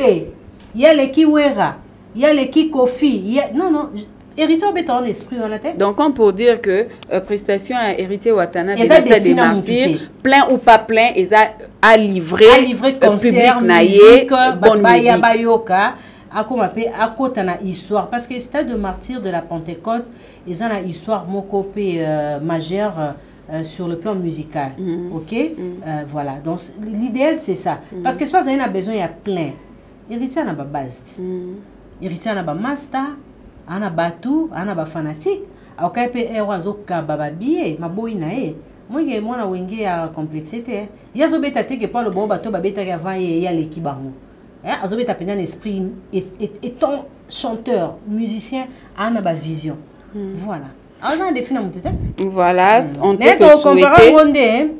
il y a l'équipe Wera, il y a l'équipe Kofi, il y a non héritier obéta en esprit en la tête. Donc on peut dire que prestation à héritier Watanabe des Martyrs, plein ou pas plein, ils a livré concert, musique, bonne musique. Bayoka, à côté na histoire parce que stade de Martyr de la Pentecôte, ils ont une histoire mokopé majeure sur le plan musical. OK voilà. Donc l'idéal c'est ça parce que soit on a besoin il y a plein. Héritier na ba base. Héritier na ba master. Ana batu ana ba fanatique akape ewazo ka baba bié maboyi na e mwenge mwana wenge ya complexité yazo beta teke pa le bo bato ba beta avant ya l'équipe bango azo beta pena esprit étant chanteur musicien ana ba vision voilà ana défini mutete voilà on peut souhaiter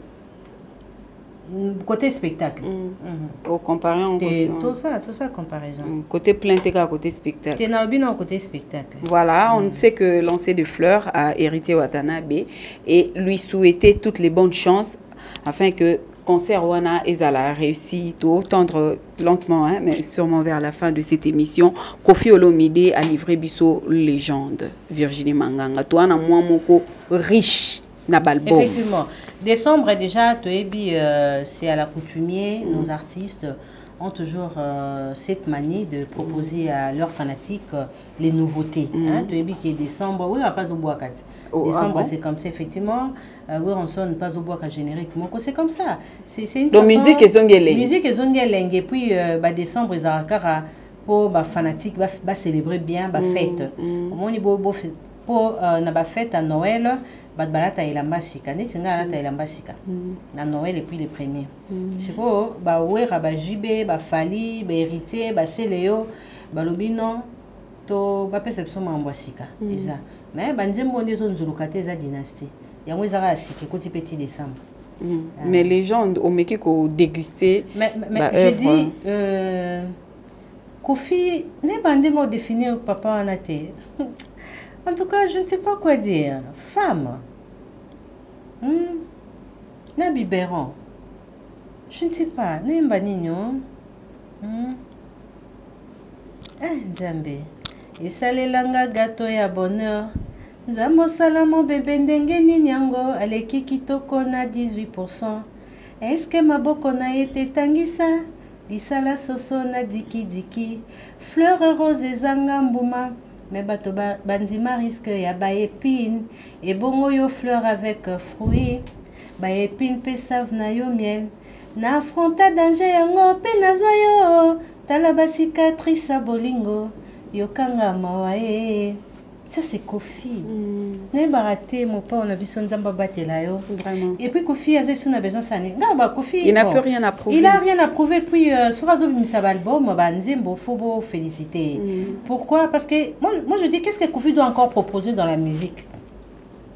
côté spectacle au comparant tout ça comparaison côté plainte et côté spectacle côté spectacle voilà on sait que lancer de fleurs à héritier Watanabe et lui souhaiter toutes les bonnes chances afin que concert wana ezala réussi tout tendre lentement hein, mais sûrement vers la fin de cette émission Koffi Olomide a livré biso légende Virginie Manganga toi na moi moko riche. Effectivement. Décembre déjà, c'est à l'accoutumée, nos artistes ont toujours cette manie de proposer à leurs fanatiques les nouveautés. Qui est décembre, oui, on n'a pas au bois 4. Décembre, c'est comme ça, effectivement. Oui, on sonne pas au bois 4 générique. C'est comme ça. C'est une façon... musique et zongeleng. Musique et zongeleng. Et puis, décembre, ils ont pour les fanatiques célébrer bien, fête. Au moins, pour na ba fête à Noël balata elamba sika neti nga alata elamba sika na Noël et puis les premiers siko ba wera ba jibe ba fali ba héritier ba seleo ba lobino to ba perception mambo sika eza mais ba nzembo ndezo nzuluka te za dynastie yango ezaka sika koti petit décembre mais les gens au meki ko déguster mais je dis Kofi ne bandingo définir papa wana te. En tout cas, je ne sais pas quoi dire. Femme. Na biberon. Je ne sais pas. Nemba nino. Nzambe. Esalelanga gâteau ya bonheur. Nzambo salamo bébé ndenge nini yango aleki kitoko na 18%. Est-ce que maboko na ete tangisa? Lisala soso na diki diki. Fleur rose ezanga mbuma. Mais bato bandima risque ya ba épine et bongo yo fleur avec fruits ba épine pe save na yo miel na affronta danger yango pe nazoyo tala ba cicatrice a bolingo yo kanga mawae ça c'est Kofi ne baraté mon pas on a biso nzamba batela yo vraiment et puis Kofi a zesu na besoin sane ngaba Kofi il n'a plus rien à prouver il a rien à prouver puis sur azo bimisa album ba nzembo faut beau féliciter pourquoi parce que moi je dis qu'est-ce que Kofi doit encore proposer dans la musique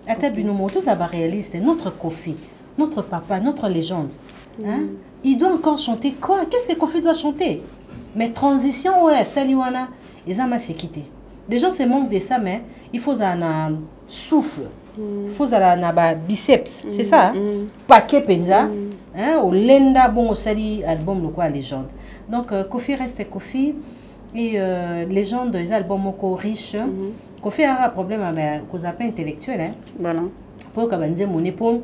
ata binomo tout ça va réaliste notre Kofi notre papa notre légende hein il doit encore chanter quoi qu'est-ce que Kofi doit chanter mais transition ouais saliwana ezama sekité. Les gens se manquent de ça, mais il faut un souffle. Il faut un biceps. C'est ça. Paquet penza. Au lenda bon au sali album le quoi légende. Donc Kofi reste Kofi et légende des albums riches. Kofi a un problème avec les appels intellectuels. Voilà. Pour que banze mon épaule.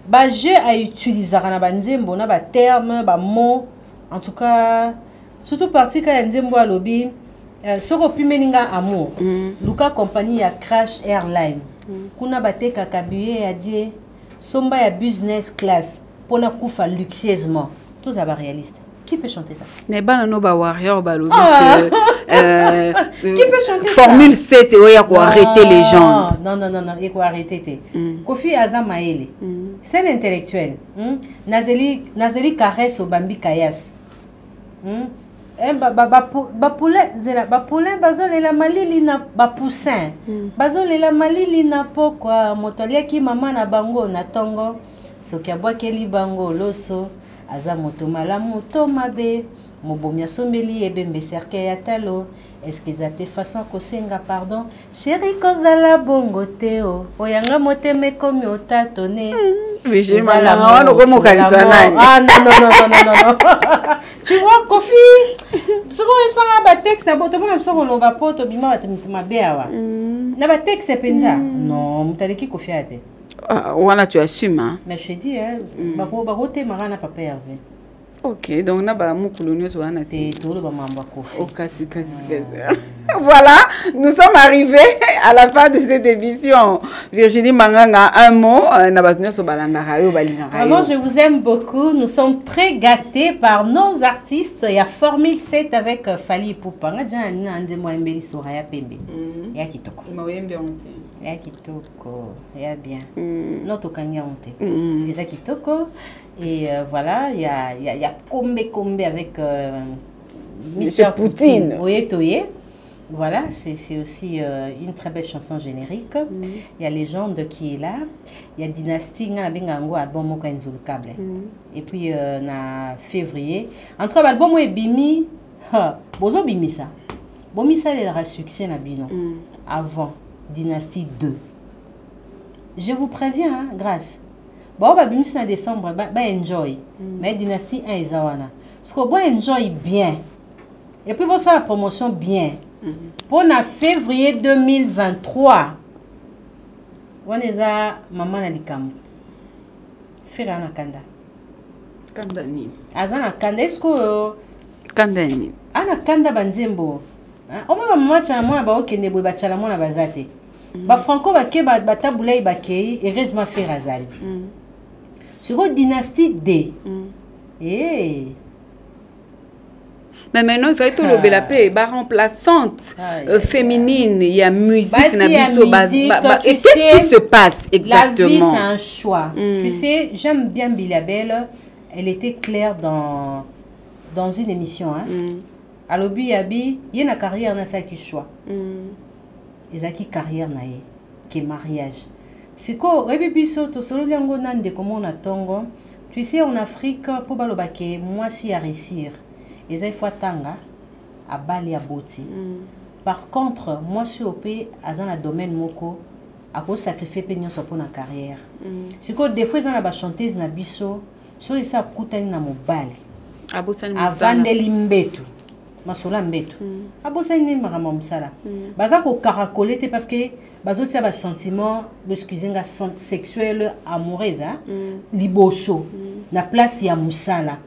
Bah jeu à utiliser na banze bona ba terme ba mot. En tout cas surtout partie quand nzembo a lobby. Soro pimeninga amour. Luka compagnie ya Crash Airline. Kuna bateka kabuye ya die somba ya business class pona kufa luxueusement. Tous aba réaliste. Qui peut chanter ça? Neba no ba warrior ba lobi qui peut chanter ça? Formule 7 oya ko arrêter les gens. Non, il faut arrêter te. Kofi Azamaele. C'est un intellectuel. Nazeli caresse au Bambi Kayas. Bapoulin bazolela malili na bapoussin bazolela malili na pokwa moto aliaki mama na bango na tongo soki abwakeli bango loso aza moto malamu to mabe mobomi asombeli ebembe cercle ya talo eskiza te façon kosenga pardon chéri kozala bongo teo oyanga motema ekomi otatone non. Ah non. Tu vois, Kofi, ce qu'on a un texte, c'est bon, tout le monde sort au vapeur, tu bima, tu m'as bien. N'a pas texte, c'est penza. Non, tu as qui Kofi a été. Voilà, tu assumes, hein. Mais je te dis, hein, barote marana papa Hervé. Ok, donc na ba mukulunyo so ana si. Tout le bamamba Kofi. Oh, kasi. Voilà, nous sommes arrivés à la fin de cette émission. Virginie Manganga, un mot. Vraiment, je vous aime beaucoup. Nous sommes très gâtés par nos artistes. Il y a Formule 7 avec Fali Poupa. Il y a Kitoko. Il y a Kitoko. Il y a bien. Notre Kanya Honte. Il y a Kitoko. Et voilà, il y a Kombe avec Mr. Poutine. Oye. Voilà, c'est aussi une très belle chanson générique. Il y a Légende qui est là. Il y a Dynastie, album et puis en février. Entre l'album et Bimi, bozo Bimi ça. Bimi ça il aura succès na bino. Avant Dynastie 2. Je vous préviens, hein, grâce. Bon, Bimi ça en décembre, enjoy. Mais Dynastie 1 est zawana. Parce que bon enjoy bien. Et puis bon ça la promotion bien. Pour février 2023, on est à maman na likambo. Fera na kanda. Kanda ni. Azana kanda esko kanda ni. Ana kanda banzembo. O ba maman cha mona ba okende boy ba chala mona bazate. Ba franco ba ke ba tabulay ba ke heureusement fera zali. Sur dynastie D. Eh. Mais maintenant, il fallait tout le paix, remplaçante, féminine, il y a musique, et qu'est-ce qui se passe exactement? La vie, c'est un choix. Tu sais, j'aime bien Bilabelle. Elle était claire dans une émission. Alors, il y a une carrière, il y a un choix. Il y a une carrière, qui est mariage. C'est quoi? Tu sais, en Afrique, pour que moi, si à réussir, il faut attendre à Bali à Boti. Par contre, moi, si au pays, dans le domaine moko, à cause sacrifier peignons pour la carrière. C'est que des fois, ils ont la chanteuse na biso, sur les sa koutani na mobali. Avant de l'imbetu. Masola mbetu. Abosani ni marama musala. Baza ko caracoler parce que bazo tia ba sentiment, excusez-moi, sexuel amoureuse, liboso na place ya musala.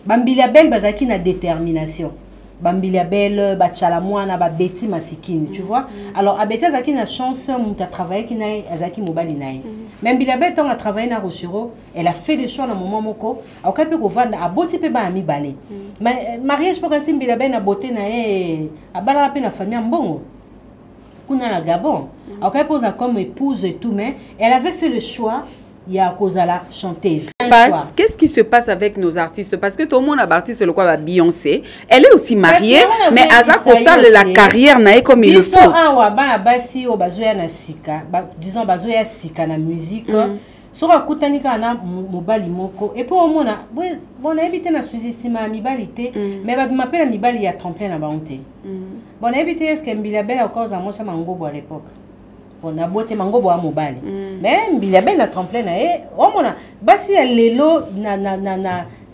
Bambila belle bazaki na détermination. Bambila belle bachala mwana ba beti masikini, tu vois. Alors abeti azaki na chance muta travailler ki na azaki mobali nae. Même bila belle tant a travaillé na Rochero, elle a fait des choix dans moment moko, a okape ko vanda aboti pe ba ami balé. Mais mariage pour quand bila belle na beauté nae abala pe na famille mbongo. Kuna na Gabon. A okape posa comme épouse et tout, mais elle avait fait le choix. Il y a cause à la chanteuse. Qu'est-ce qui se passe avec nos artistes? Parce que tout le monde a artiste le quoi Beyoncé, elle est aussi mariée, mais Aza Kosa la carrière n'a comme il le faut. Disons bazoya sika na musique. Sora kutanika na mobali moko et pour au moins bon éviter na sous-estimer mibalité mais ba m'appelle mibali ya tremplin na baonté. Bon éviter est-ce que Mbilabel à cause à moi ça mangobo à l'époque. On a beauté mango bois mobile mais il y a bien la tremplin oh mon basi lelo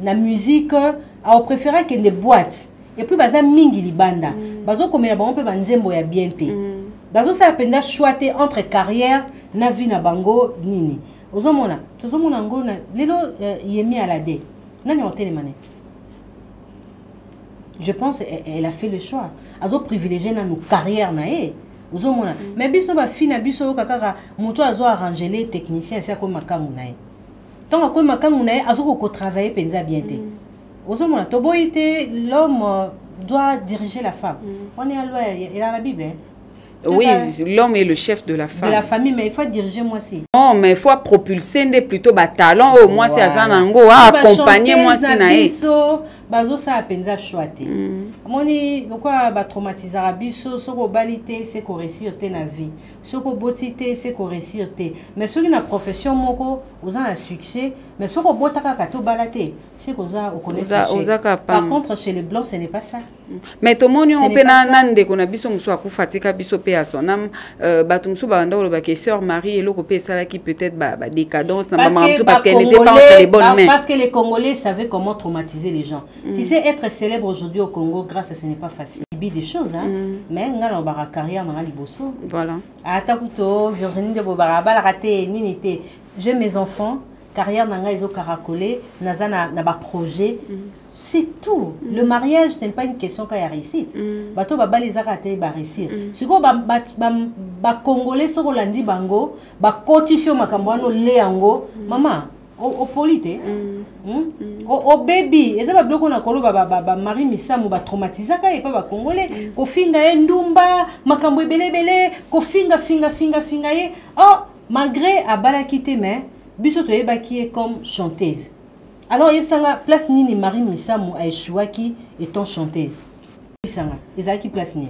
na musique a préféré que des boîtes et puis baza mingi libanda bazo comme la bango pe banzembo ya bienté bazo ça penda choiter entre carrière na vie na bango nini ozomona tozomona ngo na lelo yemi à la dé nani on télémané je pense elle a fait le choix azo privilégier na nos carrières na mais biso ba fina biso kakara moto azo arranger les techniciens c'est comme makangu nae tant comme makangu nae azo ko travailler penza bien té ozomona toboité l'homme doit diriger la femme on est à loi il y a la Bible oui, l'homme est le chef de la femme. De la famille, mais il faut diriger moi aussi. Non, mais il faut propulser des plutôt talent. Au moins, c'est Azanango, accompagner moi si nae. Bazo ça a penza choité. Moni, pourquoi ba traumatiser abisso, soko balité, c'est qu'on réussir te na vie. Soko botité, c'est qu'on réussir te. Mais ceux qui na profession moko, aux un succès, mais soko botaka kato balaté, c'est qu'on a au connaître. Par contre, chez les blancs, ce n'est pas ça. Mais tout le monde on peut nande qu'on a biso muso akufatika biso pe à son âme, batumso ba ndolo ba que sœur Marie et l'oko pe sala qui peut-être ba décadence na maman parce qu'elle n'était pas entre les bonnes mains. Parce que les Congolais savaient comment traumatiser les gens. Tu sais, être célèbre aujourd'hui au Congo, grâce à ce n'est pas facile. Il y a des choses, hein. Mais on a une carrière dans l'Iboso. Voilà. Atakuto, Virginie de Bobara, Balaraté, Ninité. J'ai mes enfants, carrière dans l'Izo Caracolé, Nazana, Naba projet. C'est tout. Le mariage, ce n'est pas une question qu'il y a réussite. Bato baba les a ratés, ba réussir. Si vous ba Congolais sur Rolandi Bango, ba cotisation makambano leango, maman. Au polité au baby et ça va bloquer na kolo ba mari misamu ba traumatisé ka et pas ba congolais ko finga ndumba makambo belebele ko finga ye oh malgré abala quitté mais biso to yeba qui est comme chanteuse alors yebsanga place nini mari misamu a échoué qui étant chanteuse bisanga ezaki place ni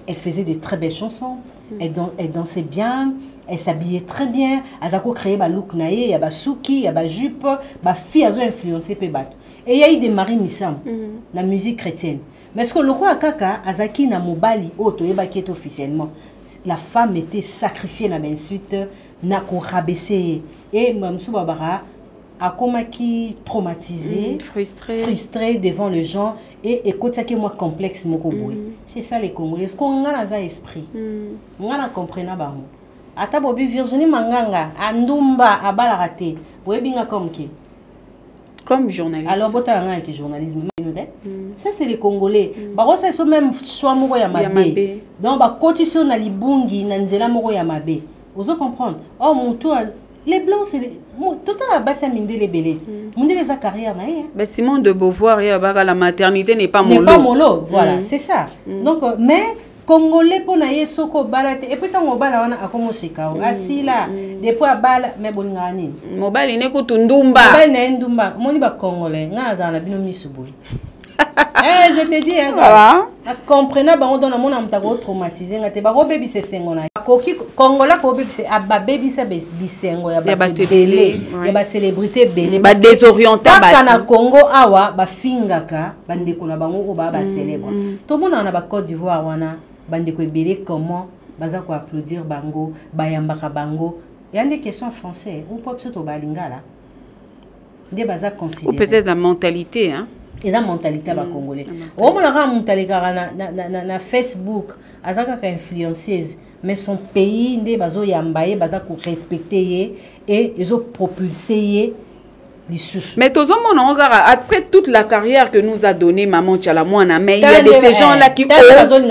elle faisait de très belles chansons elle dansait bien. Elle s'habillait très bien. Elle a créé ba look nae, il y a ba souki, il y a ba jupe, ba fille a influencé pe bat. Et il y a eu des maris missam la musique chrétienne. Mais ce que le roi kaka azaki na mobali auto eba qui est officiellement la femme était sacrifiée na ben suite na ko rabaisser et mamsou babara a comme qui traumatisé, frustré devant les gens et côté que moi complexe moko boy. C'est ça les Congolais. Ce qu'on a dans esprit. On a compris na ba. Ata bobi Virginie Manganga andumba abalarate webinga comme qui comme journaliste alors botalanga avec journalisme ça c'est les Congolais ba ça sont même choix moko ya mabe donc ba cotisation na libungi na nzela moko ya mabe vous comprendre oh mutu les blancs, c'est tout à la base, c'est Mindele Belé. Mindele sa carrière, mais Simone de Beauvoir, la maternité n'est pas mollo. N'est pas mollo, voilà, c'est ça. Donc, mais Congolais pour naïe soko balate et puis tant bala wana akomo seka asi là depuis bala mais bolingani mobile ne ko tundumba mobile ne ndumba moni ba Congolais ngaza na bino misuboy je te dis hein voilà comprenez ba on donne mon am ta ko traumatiser ngate ba ko baby se sengo na koki Congolais ko baby se aba baby se bisengo ya ba belé ya ba célébrité belé ba désorienté ba na Congo awa ba fingaka ba ndeko na bango ko ba célèbre to mona na ba Côte d'Ivoire wana bande ko belé comment baza ko applaudir bango bayambaka bango il y a des questions en français ou pas plutôt ba lingala des baza considérer ou peut-être la mentalité hein et la mentalité ba congolais o mona ka mentalité na Facebook azaka ka influenceuse mais son pays ndé bazo yambaye baza ko respecter et ils ont propulsé. Mais tous après toute la carrière que nous a donné Maman Tchalamouana, mais il y a de ces gens-là qui osent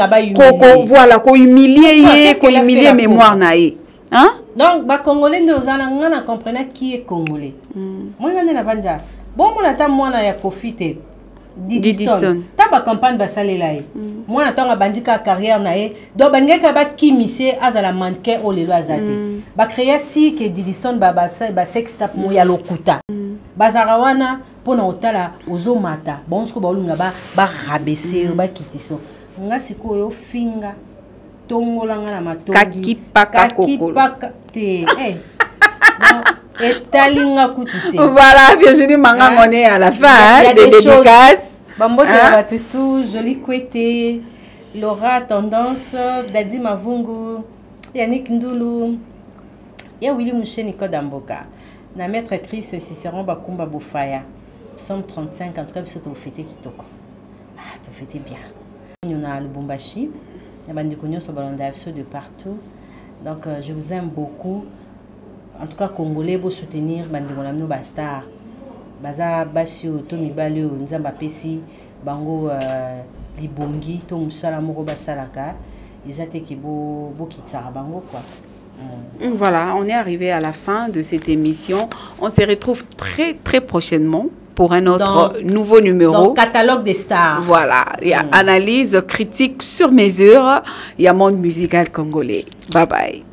voilà, qu'on humilier mémoire naïe. Hein? Donc, les Congolais nous allons comprendre qui est Congolais. Moi, je ne sais bon, mon attend moi na ya profiter. Didiston. Ta ba campagne ba salelaye. Moi attend bandika carrière naïe. Donc bangeka ba kimise azala mannequin o lelo azate. Ba créatique et Didiston ba sex tap mo ya lokuta. Bazarawana pona otala ozomata bonsko baolunga ba rabaisser ba kitiso nga sikoyo finga tongolanga na matongi kakipaka te etalinga kutute voilà Virginie Manga on est à la fin des dédicaces bambote ba tutu joli kwete Laura Tendance Dadi Mavungu Yannick Ndulu ya Willy Moucheni Kodamboka na maître Chris Cicéron Bakumba Bofaya somme 35 en tout cas c'est au fêter kitoko ah tu fêter bien on a le Lubumbashi la bande de cognos sur ballon d'AFSO de partout donc je vous aime beaucoup en tout cas congolais pour soutenir bande de mon bastar baza basio to mibalio nzamba pesi bango libongi to musala moko basalaka izate ki bo kitsara bango quoi. Voilà, on est arrivé à la fin de cette émission. On se retrouve très prochainement pour un autre nouveau numéro. Donc, catalogue des stars. Voilà, il y a analyse, critique sur mesure. Il y a monde musical congolais. Bye bye.